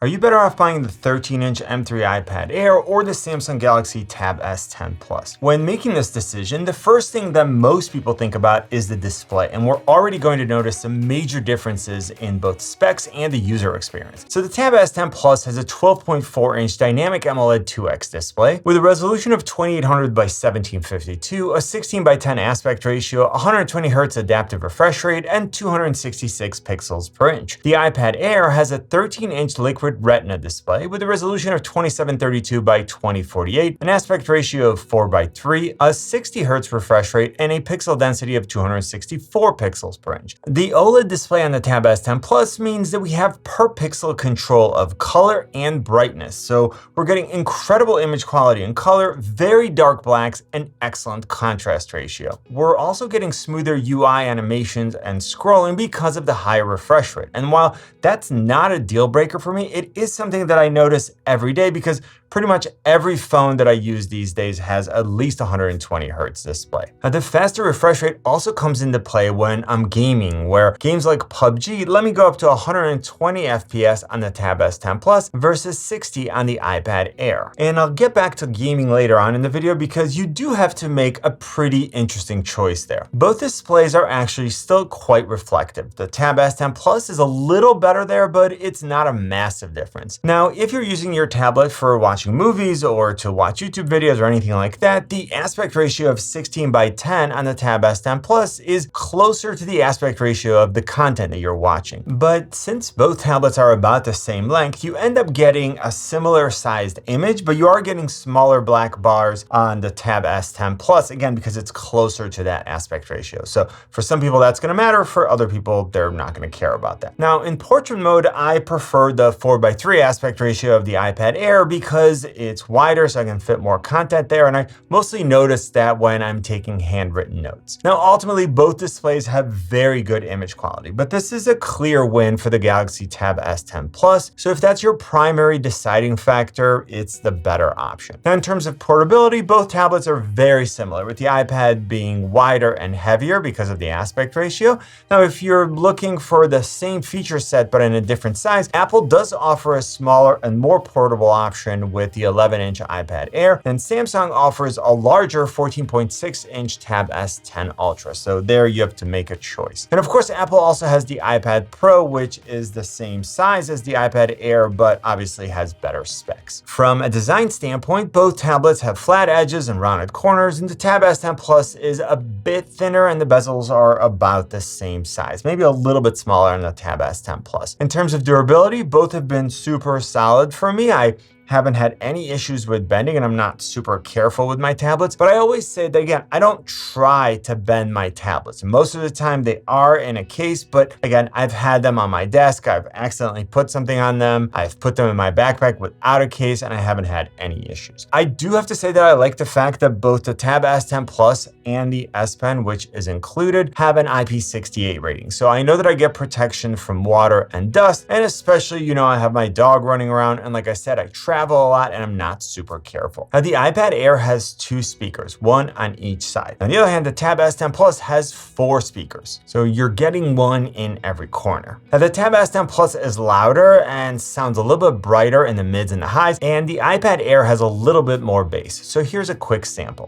Are you better off buying the 13-inch M3 iPad Air or the Samsung Galaxy Tab S10 Plus? When making this decision, the first thing that most people think about is the display, and we're already going to notice some major differences in both specs and the user experience. So the Tab S10 Plus has a 12.4-inch dynamic AMOLED 2X display with a resolution of 2800 by 1752, a 16 by 10 aspect ratio, 120 Hz adaptive refresh rate, and 266 pixels per inch. The iPad Air has a 13-inch liquid Retina display with a resolution of 2732 by 2048, an aspect ratio of 4:3, a 60 Hz refresh rate, and a pixel density of 264 pixels per inch. The OLED display on the Tab S10 Plus means that we have per pixel control of color and brightness, so we're getting incredible image quality in color, very dark blacks, and excellent contrast ratio. We're also getting smoother UI animations and scrolling because of the higher refresh rate. And while that's not a deal breaker for me, it is something that I notice every day because pretty much every phone that I use these days has at least 120 Hz display. Now, the faster refresh rate also comes into play when I'm gaming, where games like PUBG let me go up to 120 FPS on the Tab S10 Plus versus 60 on the iPad Air. And I'll get back to gaming later on in the video because you do have to make a pretty interesting choice there. Both displays are actually still quite reflective. The Tab S10 Plus is a little better there, but it's not a massive difference. Now, if you're using your tablet for watching movies or to watch YouTube videos or anything like that, the aspect ratio of 16 by 10 on the Tab S10 Plus is closer to the aspect ratio of the content that you're watching. But since both tablets are about the same length, you end up getting a similar sized image, but you are getting smaller black bars on the Tab S10 Plus, again, because it's closer to that aspect ratio. So for some people that's going to matter, for other people, they're not going to care about that. Now, in portrait mode, I prefer the 4:3 aspect ratio of the iPad Air because it's wider, so I can fit more content there, and I mostly notice that when I'm taking handwritten notes. Now, ultimately, both displays have very good image quality, but this is a clear win for the Galaxy Tab S10 Plus, so if that's your primary deciding factor, it's the better option. Now, in terms of portability, both tablets are very similar, with the iPad being wider and heavier because of the aspect ratio. Now, if you're looking for the same feature set but in a different size, Apple does offer a smaller and more portable option with the 11-inch iPad Air, and Samsung offers a larger 14.6-inch Tab S10 Ultra. So there you have to make a choice. And of course, Apple also has the iPad Pro, which is the same size as the iPad Air, but obviously has better specs. From a design standpoint, both tablets have flat edges and rounded corners, and the Tab S10 Plus is a bit thinner and the bezels are about the same size, maybe a little bit smaller on the Tab S10 Plus. In terms of durability, both have been super solid for me. I haven't had any issues with bending, and I'm not super careful with my tablets, but I always say that, again, I don't try to bend my tablets. Most of the time they are in a case, but again, I've had them on my desk, I've accidentally put something on them, I've put them in my backpack without a case, and I haven't had any issues. I do have to say that I like the fact that both the Tab S10 Plus and the S Pen, which is included, have an IP68 rating. So I know that I get protection from water and dust, and especially, I have my dog running around, and like I said, I travel a lot and I'm not super careful. Now, the iPad Air has 2 speakers, one on each side. On the other hand, the Tab S10 Plus has 4 speakers, so you're getting one in every corner. Now, the Tab S10 Plus is louder and sounds a little bit brighter in the mids and the highs, and the iPad Air has a little bit more bass. So here's a quick sample.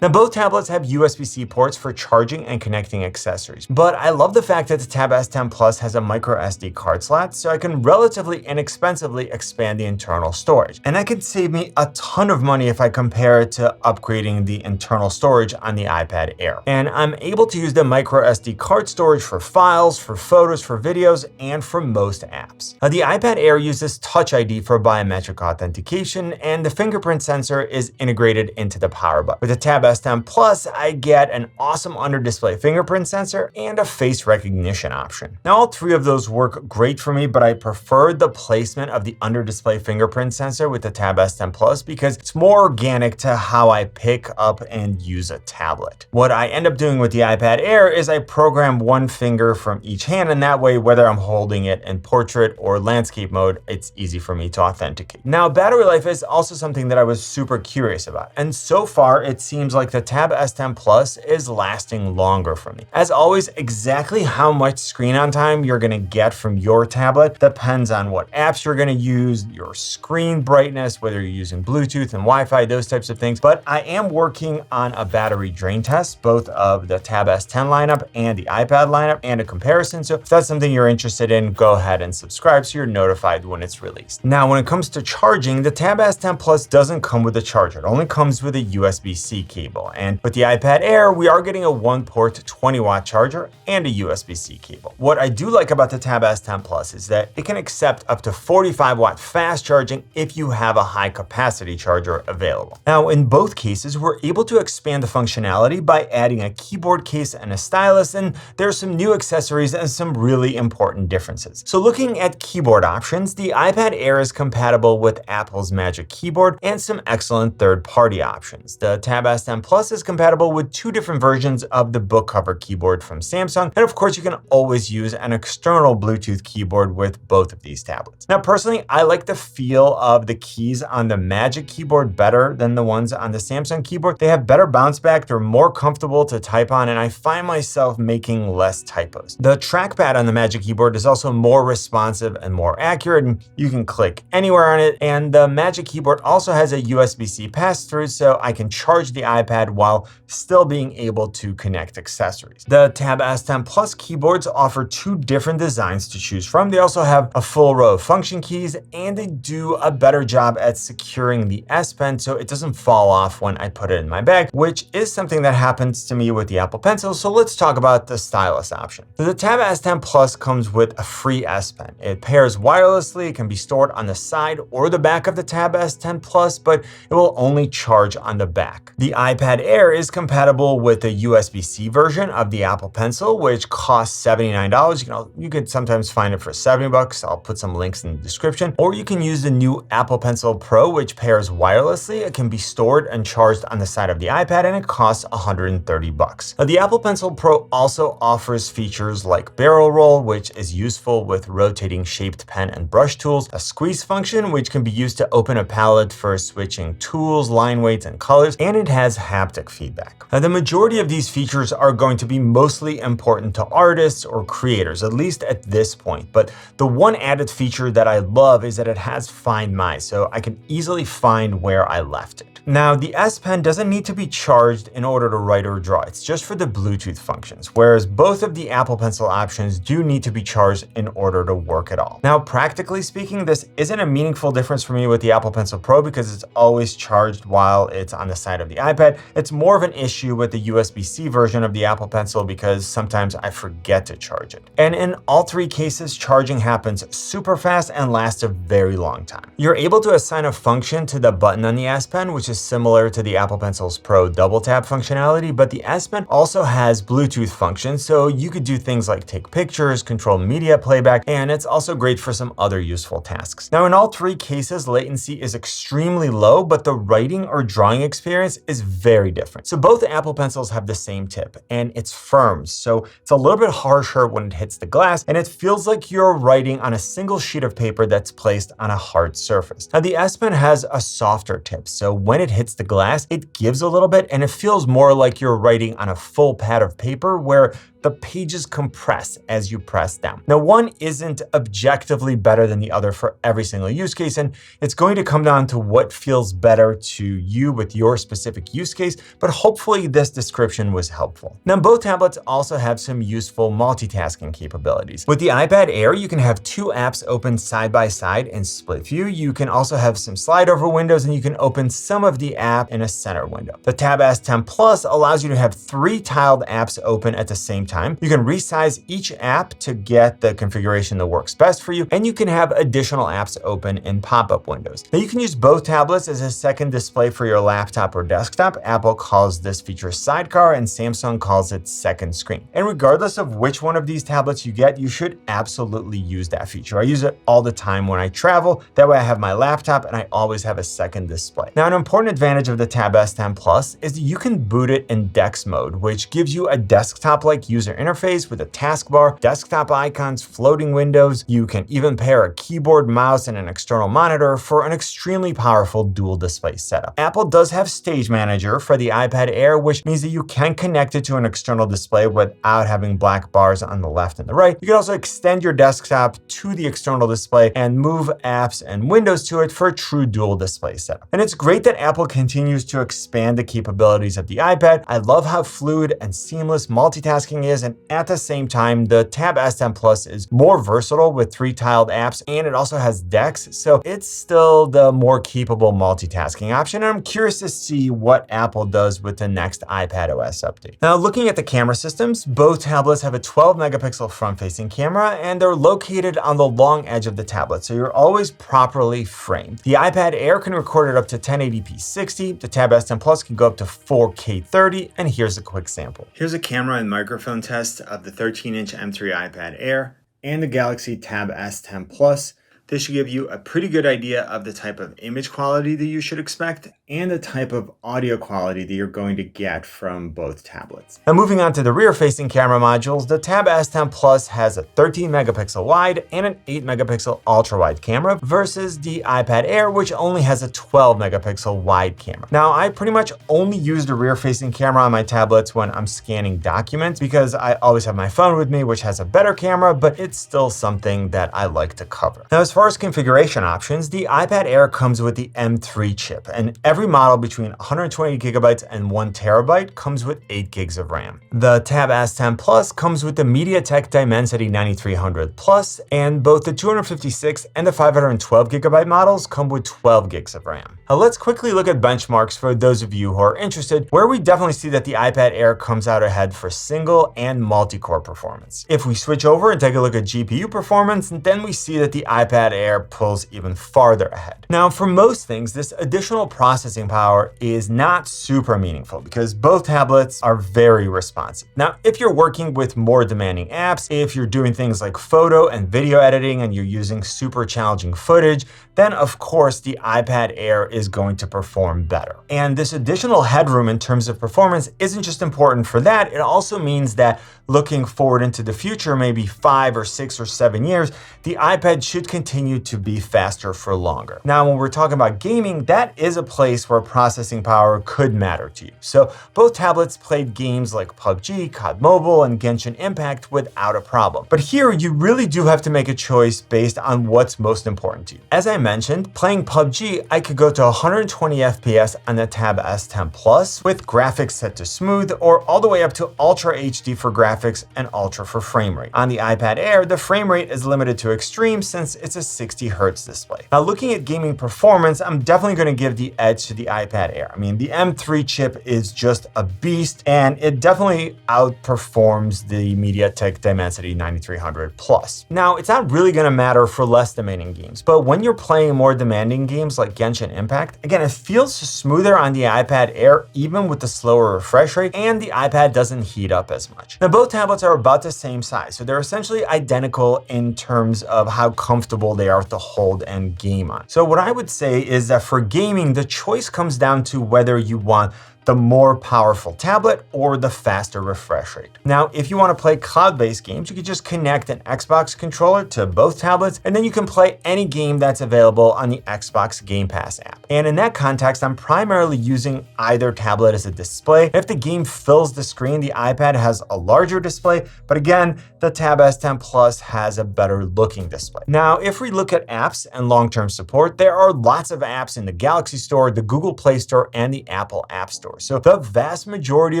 Now, both tablets have USB-C ports for charging and connecting accessories, but I love the fact that the Tab S10 Plus has a micro SD card slot, so I can relatively inexpensively expand the internal storage. And that can save me a ton of money if I compare it to upgrading the internal storage on the iPad Air. And I'm able to use the micro SD card storage for files, for photos, for videos, and for most apps. Now, the iPad Air uses Touch ID for biometric authentication, and the fingerprint sensor is integrated into the power button. With the Tab S10 Plus, I get an awesome under-display fingerprint sensor and a face recognition option. Now, all three of those work great for me, but I prefer the placement of the under-display fingerprint sensor with the Tab S10 Plus because it's more organic to how I pick up and use a tablet. What I end up doing with the iPad Air is I program one finger from each hand, and that way, whether I'm holding it in portrait or landscape mode, it's easy for me to authenticate. Now, battery life is also something that I was super curious about, and so far it seems like the Tab S10 Plus is lasting longer for me. As always, exactly how much screen on time you're gonna get from your tablet depends on what apps you're gonna use, your screen brightness, whether you're using Bluetooth and Wi-Fi, those types of things. But I am working on a battery drain test, both of the Tab S10 lineup and the iPad lineup, and a comparison. So if that's something you're interested in, go ahead and subscribe so you're notified when it's released. Now, when it comes to charging, the Tab S10 Plus doesn't come with a charger. It only comes with a USB-C cable. And with the iPad Air, we are getting a one-port 20-watt charger and a USB-C cable. What I do like about the Tab S10 Plus is that it can accept up to 45-watt fast charging if you have a high-capacity charger available. Now, in both cases, we're able to expand the functionality by adding a keyboard case and a stylus, and there's some new accessories and some really important differences. So looking at keyboard options, the iPad Air is compatible with Apple's Magic Keyboard and some excellent third-party options. The Tab S10 Plus is compatible with two different versions of the book cover keyboard from Samsung, and of course you can always use an external Bluetooth keyboard with both of these tablets. Now, personally, I like the feel of the keys on the Magic Keyboard better than the ones on the Samsung keyboard. They have better bounce back, they're more comfortable to type on, and I find myself making less typos. The trackpad on the Magic Keyboard is also more responsive and more accurate, and you can click anywhere on it. And the Magic Keyboard also has a USB-C pass-through, so I can charge the iPad while still being able to connect accessories. The Tab S10 Plus keyboards offer two different designs to choose from. They also have a full row of function keys, and they do a better job at securing the S Pen so it doesn't fall off when I put it in my bag, which is something that happens to me with the Apple Pencil. So let's talk about the stylus option. The Tab S10 Plus comes with a free S Pen. It pairs wirelessly, it can be stored on the side or the back of the Tab S10 Plus, but it will only charge on the back. The iPad Air is compatible with the USB-C version of the Apple Pencil, which costs $79. You can sometimes find it for $70. I'll put some links in the description. Or you can use the new Apple Pencil Pro, which pairs wirelessly. It can be stored and charged on the side of the iPad, and it costs $130. Now, the Apple Pencil Pro also offers features like barrel roll, which is useful with rotating shaped pen and brush tools, a squeeze function, which can be used to open a palette for switching tools, line weights, and colors, and it has haptic feedback. Now, the majority of these features are going to be mostly important to artists or creators, at least at this point. But the one added feature that I love is that it has Find My, so I can easily find where I left it. Now, the S Pen doesn't need to be charged in order to write or draw. It's just for the Bluetooth functions, whereas both of the Apple Pencil options do need to be charged in order to work at all. Now, practically speaking, this isn't a meaningful difference for me with the Apple Pencil Pro because it's always charged while it's on the side of the iPad. It's more of an issue with the USB-C version of the Apple Pencil because sometimes I forget to charge it. And in all three cases, charging happens super fast and lasts a very long time. You're able to assign a function to the button on the S Pen, which is similar to the Apple Pencil's Pro double tap functionality, but the S Pen also has Bluetooth functions, so you could do things like take pictures, control media playback, and it's also great for some other useful tasks. Now, in all three cases, latency is extremely low, but the writing or drawing experience is very different. So both Apple Pencils have the same tip, and it's firm, so it's a little bit harsher when it hits the glass, and it feels like you're writing on a single sheet of paper that's placed on a hard surface. Now, the S Pen has a softer tip, so when it hits the glass, it gives a little bit, and it feels more like you're writing on a full pad of paper where the pages compress as you press down. Now, one isn't objectively better than the other for every single use case, and it's going to come down to what feels better to you with your specific use case, but hopefully this description was helpful. Now, both tablets also have some useful multitasking capabilities. With the iPad Air, you can have two apps open side by side in split view. You can also have some slide over windows, and you can open some of the app in a center window. The Tab S10 Plus allows you to have three tiled apps open at the same time. You can resize each app to get the configuration that works best for you, and you can have additional apps open in pop-up windows. Now, you can use both tablets as a second display for your laptop or desktop, app, Apple calls this feature Sidecar and Samsung calls it Second Screen. And regardless of which one of these tablets you get, you should absolutely use that feature. I use it all the time when I travel. That way I have my laptop and I always have a second display. Now, an important advantage of the Tab S10 Plus is that you can boot it in DeX mode, which gives you a desktop-like user interface with a taskbar, desktop icons, floating windows. You can even pair a keyboard, mouse, and an external monitor for an extremely powerful dual display setup. Apple does have Stage Manager for the iPad Air, which means that you can connect it to an external display without having black bars on the left and the right. You can also extend your desktop to the external display and move apps and windows to it for a true dual display setup. And it's great that Apple continues to expand the capabilities of the iPad. I love how fluid and seamless multitasking is, and at the same time, the Tab S10 Plus is more versatile with 3 tiled apps, and it also has DeX, so it's still the more capable multitasking option. And I'm curious to see what Apple does with the next iPadOS update. Now, looking at the camera systems, both tablets have a 12 megapixel front-facing camera, and they're located on the long edge of the tablet, so you're always properly framed. The iPad Air can record it up to 1080p 60, the Tab S10 Plus can go up to 4K 30, and here's a quick sample. Here's a camera and microphone test of the 13-inch M3 iPad Air and the Galaxy Tab S10 Plus. This should give you a pretty good idea of the type of image quality that you should expect and the type of audio quality that you're going to get from both tablets. Now, moving on to the rear-facing camera modules, the Tab S10 Plus has a 13 megapixel wide and an 8 megapixel ultra-wide camera versus the iPad Air, which only has a 12 megapixel wide camera. Now, I pretty much only use the rear-facing camera on my tablets when I'm scanning documents because I always have my phone with me, which has a better camera, but it's still something that I like to cover. Now, as far as configuration options, the iPad Air comes with the M3 chip, and every model between 128 gigabytes and 1 terabyte comes with 8 gigs of RAM. The Tab S10 Plus comes with the MediaTek Dimensity 9300 Plus, and both the 256 and the 512 gigabyte models come with 12 gigs of RAM. Now, let's quickly look at benchmarks for those of you who are interested, where we definitely see that the iPad Air comes out ahead for single and multi-core performance. If we switch over and take a look at GPU performance, then we see that the iPad Air pulls even farther ahead. Now, for most things, this additional processing power is not super meaningful because both tablets are very responsive. Now, if you're working with more demanding apps, if you're doing things like photo and video editing and you're using super challenging footage, then of course the iPad Air is going to perform better. And this additional headroom in terms of performance isn't just important for that, it also means that looking forward into the future, maybe 5 or 6 or 7 years, the iPad should continue to be faster for longer. Now, when we're talking about gaming, that is a place where processing power could matter to you. So both tablets played games like PUBG, COD Mobile, and Genshin Impact without a problem. But here, you really do have to make a choice based on what's most important to you. As I mentioned, playing PUBG, I could go to 120 FPS on the Tab S10 Plus with graphics set to smooth, or all the way up to Ultra HD for graphics and Ultra for frame rate. On the iPad Air, the frame rate is limited to extreme since it's a 60 Hz display. Now, looking at gaming performance, I'm definitely going to give the edge to the iPad Air. I mean, the M3 chip is just a beast, and it definitely outperforms the MediaTek Dimensity 9300 Plus. Now, it's not really going to matter for less demanding games, but when you're playing more demanding games like Genshin Impact, again, it feels smoother on the iPad Air even with the slower refresh rate, and the iPad doesn't heat up as much. Now, both tablets are about the same size, so they're essentially identical in terms of how comfortable they are to hold and game on. So what I would say is that for gaming, the choice comes down to whether you want the more powerful tablet or the faster refresh rate. Now, if you want to play cloud-based games, you can just connect an Xbox controller to both tablets, and then you can play any game that's available on the Xbox Game Pass app. And in that context, I'm primarily using either tablet as a display. If the game fills the screen, the iPad has a larger display, but again, the Tab S10 Plus has a better looking display. Now, if we look at apps and long-term support, there are lots of apps in the Galaxy Store, the Google Play Store, and the Apple App Store. So the vast majority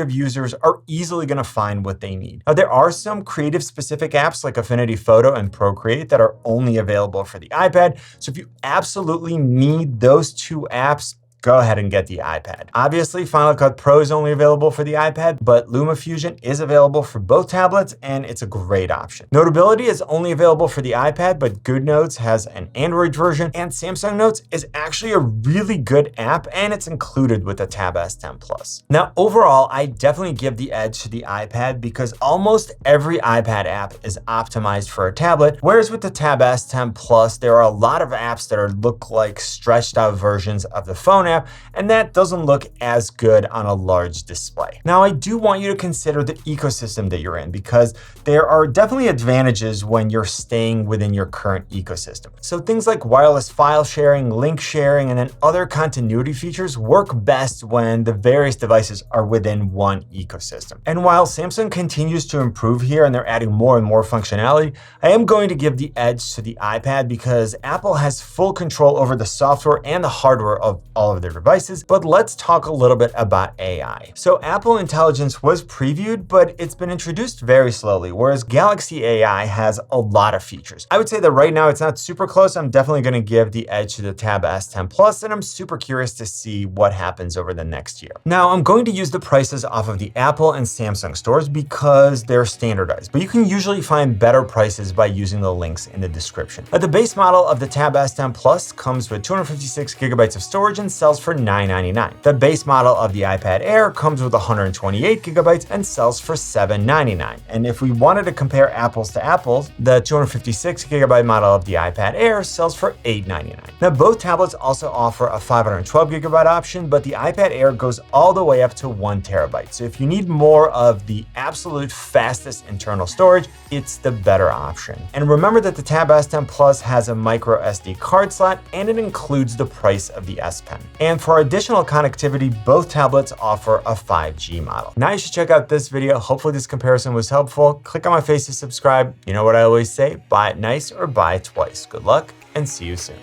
of users are easily going to find what they need. Now, there are some creative specific apps like Affinity Photo and Procreate that are only available for the iPad. So if you absolutely need those two apps, go ahead and get the iPad. Obviously, Final Cut Pro is only available for the iPad, but LumaFusion is available for both tablets, and it's a great option. Notability is only available for the iPad, but GoodNotes has an Android version, and Samsung Notes is actually a really good app, and it's included with the Tab S10 Plus. Now, overall, I definitely give the edge to the iPad because almost every iPad app is optimized for a tablet, whereas with the Tab S10 Plus, there are a lot of apps that look like stretched out versions of the phone app, and that doesn't look as good on a large display. Now, I do want you to consider the ecosystem that you're in because there are definitely advantages when you're staying within your current ecosystem. So things like wireless file sharing, link sharing, and then other continuity features work best when the various devices are within one ecosystem. And while Samsung continues to improve here and they're adding more and more functionality, I am going to give the edge to the iPad because Apple has full control over the software and the hardware of all of their devices. But let's talk a little bit about AI. So Apple Intelligence was previewed, but it's been introduced very slowly, whereas Galaxy AI has a lot of features. I would say that right now it's not super close. I'm definitely going to give the edge to the Tab S10 Plus, and I'm super curious to see what happens over the next year. Now, I'm going to use the prices off of the Apple and Samsung stores because they're standardized, but you can usually find better prices by using the links in the description. The base model of the Tab S10 Plus comes with 256 gigabytes of storage and sells for $999. The base model of the iPad Air comes with 128 gigabytes and sells for $799. And if we wanted to compare apples to apples, the 256 gigabyte model of the iPad Air sells for $899. Now, both tablets also offer a 512 gigabyte option, but the iPad Air goes all the way up to 1 terabyte. So if you need more of the absolute fastest internal storage, it's the better option. And remember that the Tab S10 Plus has a micro SD card slot, and it includes the price of the S Pen. And for additional connectivity, both tablets offer a 5G model. Now you should check out this video. Hopefully this comparison was helpful. Click on my face to subscribe. You know what I always say, buy it nice or buy it twice. Good luck and see you soon.